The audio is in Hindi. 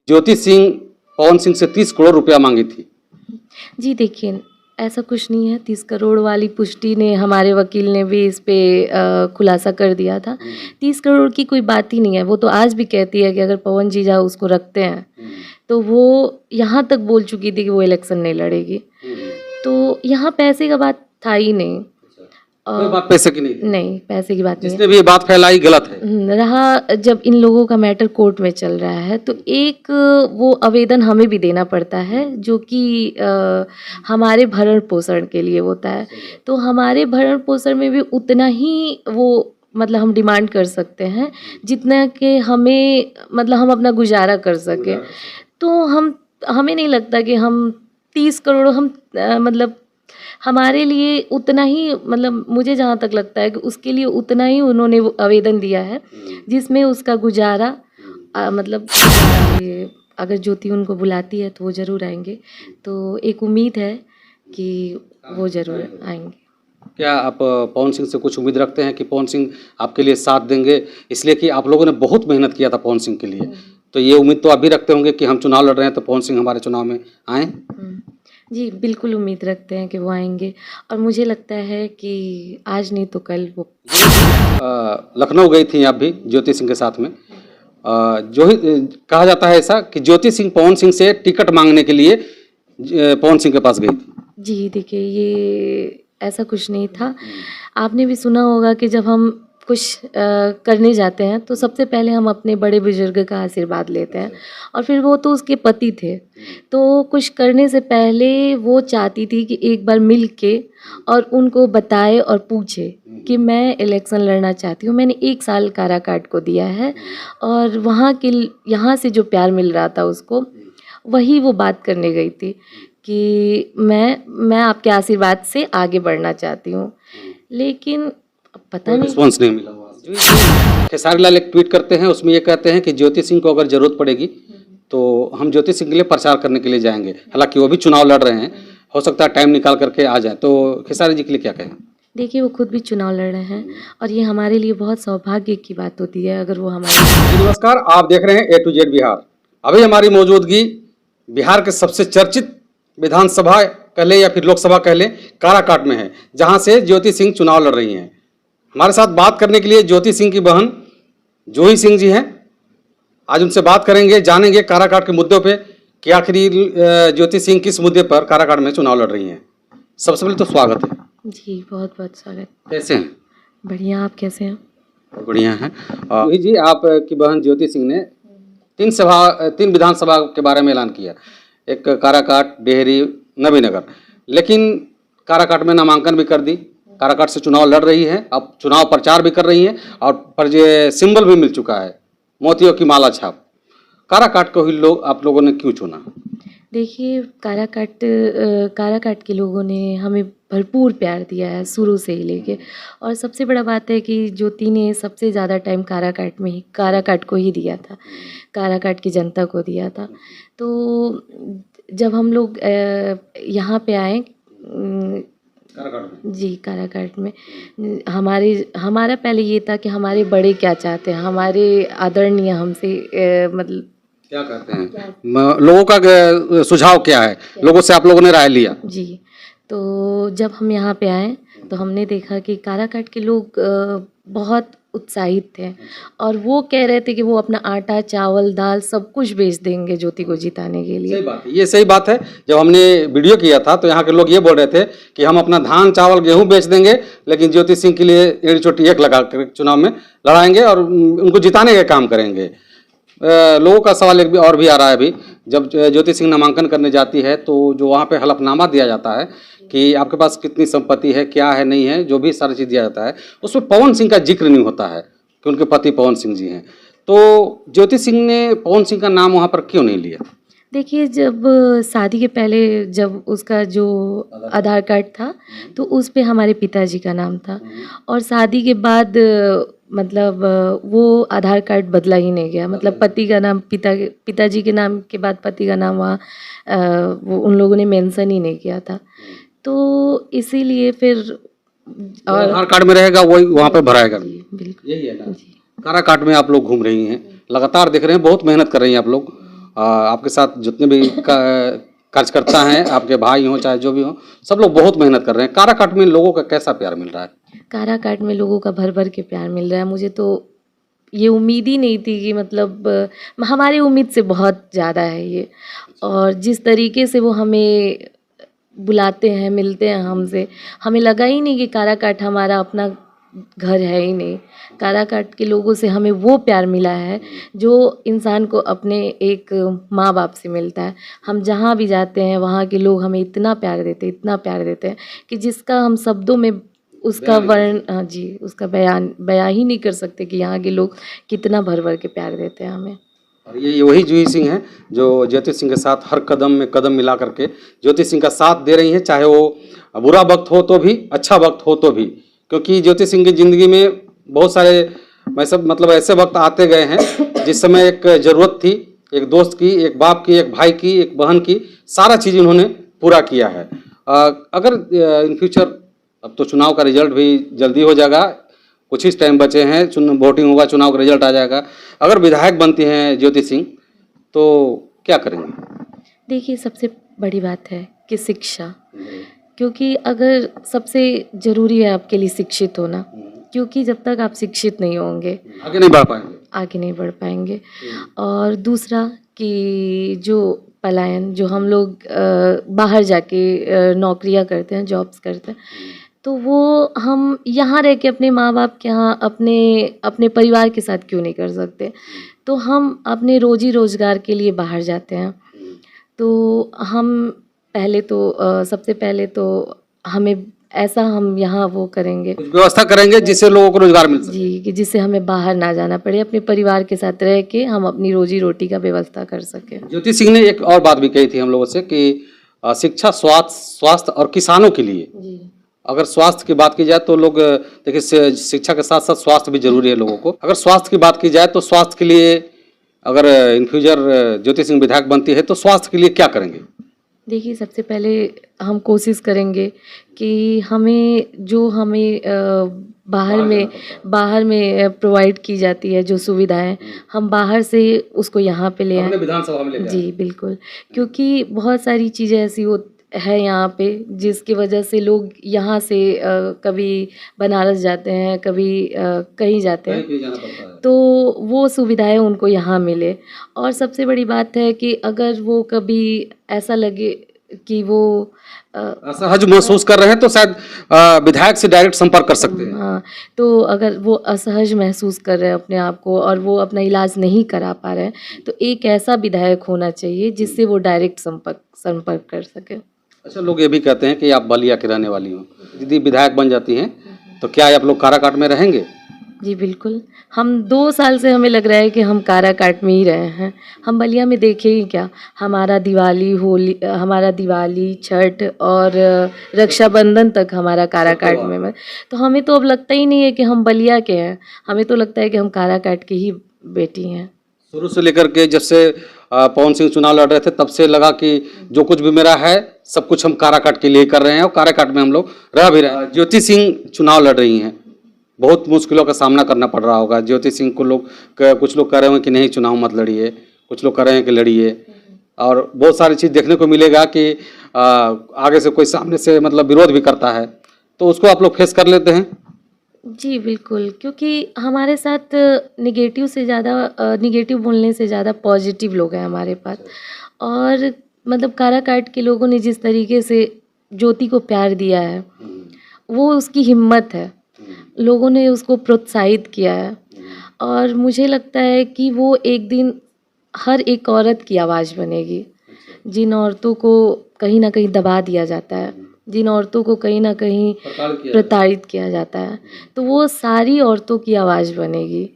ज्योति सिंह पवन सिंह से 30 करोड़ रुपया मांगी थी। जी देखिए, ऐसा कुछ नहीं है। 30 करोड़ वाली पुष्टि ने हमारे वकील ने भी इस पे खुलासा कर दिया था। 30 करोड़ की कोई बात ही नहीं है। वो तो आज भी कहती है कि अगर पवन जीजा उसको रखते हैं तो वो यहाँ तक बोल चुकी थी कि वो इलेक्शन नहीं लड़ेगी। तो यहाँ पैसे का बात था ही नहीं। कोई बात पैसे की नहीं थी। नहीं, पैसे की बात नहीं है। जिसने भी ये बात फैलाई गलत है। रहा जब इन लोगों का मैटर कोर्ट में चल रहा है तो एक वो आवेदन हमें भी देना पड़ता है जो कि हमारे भरण पोषण के लिए होता है। तो हमारे भरण पोषण में भी उतना ही वो मतलब हम डिमांड कर सकते हैं जितना कि हमें मतलब हम अपना गुजारा कर सकें। तो हमें नहीं लगता कि हम 30 करोड़ हम मतलब हमारे लिए उतना ही मतलब मुझे जहाँ तक लगता है कि उसके लिए उतना ही उन्होंने वो आवेदन दिया है जिसमें उसका गुजारा मतलब ये अगर ज्योति उनको बुलाती है तो वो ज़रूर आएंगे। तो एक उम्मीद है कि वो ज़रूर आएंगे। क्या आप पवन सिंह से कुछ उम्मीद रखते हैं कि पवन सिंह आपके लिए साथ देंगे, इसलिए कि आप लोगों ने बहुत मेहनत किया था पवन सिंह के लिए, तो ये उम्मीद तो आप भी रखते होंगे कि हम चुनाव लड़ रहे हैं तो पवन सिंह हमारे चुनाव में आएँ? जी बिल्कुल उम्मीद रखते हैं कि वो आएंगे और मुझे लगता है कि आज नहीं तो कल वो लखनऊ गई थी आप भी ज्योति सिंह के साथ में। जो ही कहा जाता है ऐसा कि ज्योति सिंह पवन सिंह से टिकट मांगने के लिए पवन सिंह के पास गई थी। जी देखिए, ये ऐसा कुछ नहीं था। आपने भी सुना होगा कि जब हम कुछ करने जाते हैं तो सबसे पहले हम अपने बड़े बुजुर्ग का आशीर्वाद लेते हैं और फिर वो तो उसके पति थे, तो कुछ करने से पहले वो चाहती थी कि एक बार मिल के और उनको बताए और पूछे कि मैं इलेक्शन लड़ना चाहती हूँ। मैंने 1 साल काराकाट को दिया है और यहाँ से जो प्यार मिल रहा था उसको, वही वो बात करने गई थी कि मैं आपके आशीर्वाद से आगे बढ़ना चाहती हूँ। लेकिन पता नहीं रिस्पॉन्स नहीं मिला। खेसारी लाल एक ट्वीट करते हैं, उसमें ये कहते हैं कि ज्योति सिंह को अगर जरूरत पड़ेगी तो हम ज्योति सिंह के लिए प्रचार करने के लिए जाएंगे। हालांकि वो भी चुनाव लड़ रहे हैं, हो सकता है टाइम निकाल करके आ जाए। तो खेसारी जी के लिए क्या कहें? देखिए, वो खुद भी चुनाव लड़ रहे हैं और ये हमारे लिए बहुत सौभाग्य की बात होती है अगर वो हमारे। नमस्कार, आप देख रहे हैं A to Z बिहार। अभी हमारी मौजूदगी बिहार के सबसे चर्चित विधानसभा कह लें या फिर लोकसभा कह लें, काराकाट में है, जहां से ज्योति सिंह चुनाव लड़ रही हैं। हमारे साथ बात करने के लिए ज्योति सिंह की बहन जूही सिंह जी हैं। आज उनसे बात करेंगे, जानेंगे काराकाट के मुद्दों पे कि आखिर ज्योति सिंह किस मुद्दे पर काराकाट में चुनाव लड़ रही हैं। सबसे पहले तो स्वागत है। जी बहुत बहुत स्वागत। कैसे हैं? बढ़िया, आप कैसे हैं? बढ़िया हैं। जूही जी, आपकी बहन ज्योति सिंह ने 3 विधानसभा के बारे में ऐलान किया, एक काराकाट, डेहरी, नबीनगर, लेकिन काराकाट में नामांकन भी कर दी, काराकाट से चुनाव लड़ रही है, अब चुनाव प्रचार भी कर रही हैं और पर ये सिंबल भी मिल चुका है, मोतियों की माला छाप। काराकाट को ही आप लोगों ने क्यों चुना? देखिए, काराकाट के लोगों ने हमें भरपूर प्यार दिया है शुरू से ही लेके, और सबसे बड़ा बात है कि ज्योति ने सबसे ज़्यादा टाइम काराकाट को ही दिया था, काराकाट की जनता को दिया था। तो जब हम लोग यहाँ पे आए जी काराकाट में, हमारा पहले ये था कि हमारे बड़े क्या चाहते हैं, हमारे आदरणीय हमसे मतलब क्या कहते हैं, लोगों का सुझाव क्या है, लोगों से आप लोगों ने राय लिया? जी, तो जब हम यहाँ पे आए तो हमने देखा कि काराकाट के लोग बहुत उत्साहित थे और वो कह रहे थे कि वो अपना आटा, चावल, दाल सब कुछ बेच देंगे ज्योति को जिताने के लिए। सही बात है, ये सही बात है। जब हमने वीडियो किया था तो यहाँ के लोग ये बोल रहे थे कि हम अपना धान, चावल, गेहूं बेच देंगे, लेकिन ज्योति सिंह के लिए एड़ी चोटी एक लगा कर चुनाव में लड़ाएंगे और उनको जिताने का काम करेंगे। लोगों का सवाल एक भी और भी आ रहा है अभी, जब ज्योति सिंह नामांकन करने जाती है तो जो वहाँ पे हलफनामा दिया जाता है कि आपके पास कितनी संपत्ति है, क्या है, नहीं है, जो भी सारी चीज़ दिया जाता है, उसमें पवन सिंह का जिक्र नहीं होता है कि उनके पति पवन सिंह जी हैं। तो ज्योति सिंह ने पवन सिंह का नाम वहाँ पर क्यों नहीं लिया? देखिए, जब शादी के पहले जब उसका जो आधार कार्ड था तो उस पे हमारे पिताजी का नाम था, और शादी के बाद मतलब वो आधार कार्ड बदला ही नहीं गया। मतलब पति का नाम पिताजी के नाम के बाद पति का नाम वहाँ वो उन लोगों ने मेंशन ही नहीं किया था। तो इसीलिए फिर और आधार कार्ड में रहेगा वही वहाँ पे भराएगा। बिल्कुल यही है ना। काराकाट में आप लोग घूम रही हैं, लगातार देख रहे हैं, बहुत मेहनत कर रही हैं आप लोग, आपके साथ जितने भी कार्यकर्ता हैं, आपके भाई हों चाहे जो भी हों, सब लोग बहुत मेहनत कर रहे हैं। काराकाट में लोगों का कैसा प्यार मिल रहा है? काराकाट में लोगों का भर भर के प्यार मिल रहा है। मुझे तो ये उम्मीद ही नहीं थी कि मतलब हमारी उम्मीद से बहुत ज़्यादा है ये। और जिस तरीके से वो हमें बुलाते हैं, मिलते हैं हमसे, हमें लगा ही नहीं कि काराकाट हमारा अपना घर है ही नहीं। काराकाट के लोगों से हमें वो प्यार मिला है जो इंसान को अपने एक माँ बाप से मिलता है। हम जहाँ भी जाते हैं वहाँ के लोग हमें इतना प्यार देते हैं, इतना प्यार देते हैं कि जिसका हम शब्दों में उसका वर्ण जी उसका बयां ही नहीं कर सकते कि यहाँ के लोग कितना भर भर के प्यार देते हैं हमें। और ये वही जूही सिंह हैं जो ज्योति सिंह के साथ हर कदम में कदम मिला करके ज्योति सिंह का साथ दे रही हैं, चाहे वो बुरा वक्त हो तो भी, अच्छा वक्त हो तो भी। क्योंकि ज्योति सिंह की ज़िंदगी में बहुत सारे मैं सब मतलब ऐसे वक्त आते गए हैं जिस समय एक ज़रूरत थी, एक दोस्त की, एक बाप की, एक भाई की, एक बहन की, सारा चीज़ इन्होंने पूरा किया है। अगर इन फ्यूचर, अब तो चुनाव का रिजल्ट भी जल्दी हो जाएगा, कुछ ही टाइम बचे हैं, वोटिंग होगा, चुनाव का रिजल्ट आ जाएगा। अगर विधायक बनती हैं ज्योति सिंह तो क्या करेंगे? देखिए, सबसे बड़ी बात है कि शिक्षा, क्योंकि अगर सबसे ज़रूरी है आपके लिए शिक्षित होना, क्योंकि जब तक आप शिक्षित नहीं होंगे आगे नहीं बढ़ पाएंगे। आगे नहीं बढ़ पाएंगे। और दूसरा कि जो पलायन, जो हम लोग बाहर जाके नौकरियां करते हैं, जॉब्स करते हैं, तो वो हम यहाँ रह के अपने माँ बाप के यहाँ अपने अपने परिवार के साथ क्यों नहीं कर सकते। तो हम अपने रोजी रोज़गार के लिए बाहर जाते हैं। तो हम पहले तो सबसे पहले तो हमें ऐसा हम यहाँ वो करेंगे कुछ व्यवस्था करेंगे जिससे लोगों को रोजगार मिल सके। जी, कि जिससे हमें बाहर ना जाना पड़े, अपने परिवार के साथ रह के हम अपनी रोजी रोटी का व्यवस्था कर सकें। ज्योति सिंह ने एक और बात भी कही थी हम लोगों से कि शिक्षा, स्वास्थ्य और किसानों के लिए। जी, अगर स्वास्थ्य की बात की जाए तो लोग देखिए, शिक्षा के साथ साथ स्वास्थ्य भी जरूरी है लोगों को। अगर स्वास्थ्य की बात की जाए तो स्वास्थ्य के लिए अगर इन फ्यूचर ज्योति सिंह विधायक बनती है तो स्वास्थ्य के लिए क्या करेंगे? देखिए, सबसे पहले हम कोशिश करेंगे कि हमें जो हमें बाहर में प्रोवाइड की जाती है जो सुविधाएं, हम बाहर से उसको यहाँ पे ले आएं। विधानसभा में लेके जी बिल्कुल, क्योंकि बहुत सारी चीज़ें ऐसी हो है यहाँ पे जिसकी वजह से लोग यहाँ से कभी बनारस जाते हैं, कभी कहीं जाते हैं, कहीं जाना पड़ता है। तो वो सुविधाएं उनको यहाँ मिले। और सबसे बड़ी बात है कि अगर वो कभी ऐसा लगे कि वो असहज महसूस कर रहे हैं तो शायद विधायक से डायरेक्ट संपर्क कर सकते हैं। हाँ, तो अगर वो असहज महसूस कर रहे हैं अपने आप को और वो अपना इलाज नहीं करा पा रहे हैं, तो एक ऐसा विधायक होना चाहिए जिससे वो डायरेक्ट संपर्क कर सके। अच्छा, लोग ये भी कहते हैं कि आप बलिया की रहने वाली हो, यदि विधायक बन जाती हैं तो क्या आप लोग काराकाट में रहेंगे? जी बिल्कुल, हम 2 साल से हमें लग रहा है कि हम काराकाट में ही रहे हैं। हम बलिया में देखे ही क्या, हमारा दिवाली, छठ और रक्षाबंधन तक हमारा काराकाट में। तो हमें तो अब लगता ही नहीं है कि हम बलिया के हैं, हमें तो लगता है कि हम काराकाट की ही बेटी हैं। शुरू से लेकर के जब से पवन सिंह चुनाव लड़ रहे थे तब से लगा कि जो कुछ भी मेरा है सब कुछ हम काराकाट के लिए कर रहे हैं और काराकाट में हम लोग रह भी रहे हैं। ज्योति सिंह चुनाव लड़ रही हैं, बहुत मुश्किलों का सामना करना पड़ रहा होगा ज्योति सिंह को। कुछ लोग कह रहे होंगे कि नहीं चुनाव मत लड़िए, कुछ लोग कह रहे हैं कि लड़िए, और बहुत सारी चीज़ देखने को मिलेगा कि आगे से कोई सामने से मतलब विरोध भी करता है, तो उसको आप लोग फेस कर लेते हैं? जी बिल्कुल, क्योंकि हमारे साथ निगेटिव बोलने से ज़्यादा पॉजिटिव लोग हैं हमारे पास। और मतलब काराकाट के लोगों ने जिस तरीके से ज्योति को प्यार दिया है, वो उसकी हिम्मत है, लोगों ने उसको प्रोत्साहित किया है। और मुझे लगता है कि वो एक दिन हर एक औरत की आवाज़ बनेगी, जिन औरतों को कहीं ना कहीं दबा दिया जाता है, जिन औरतों को कहीं ना कहीं प्रताड़ित किया जाता है, तो वो सारी औरतों की आवाज़ बनेगी।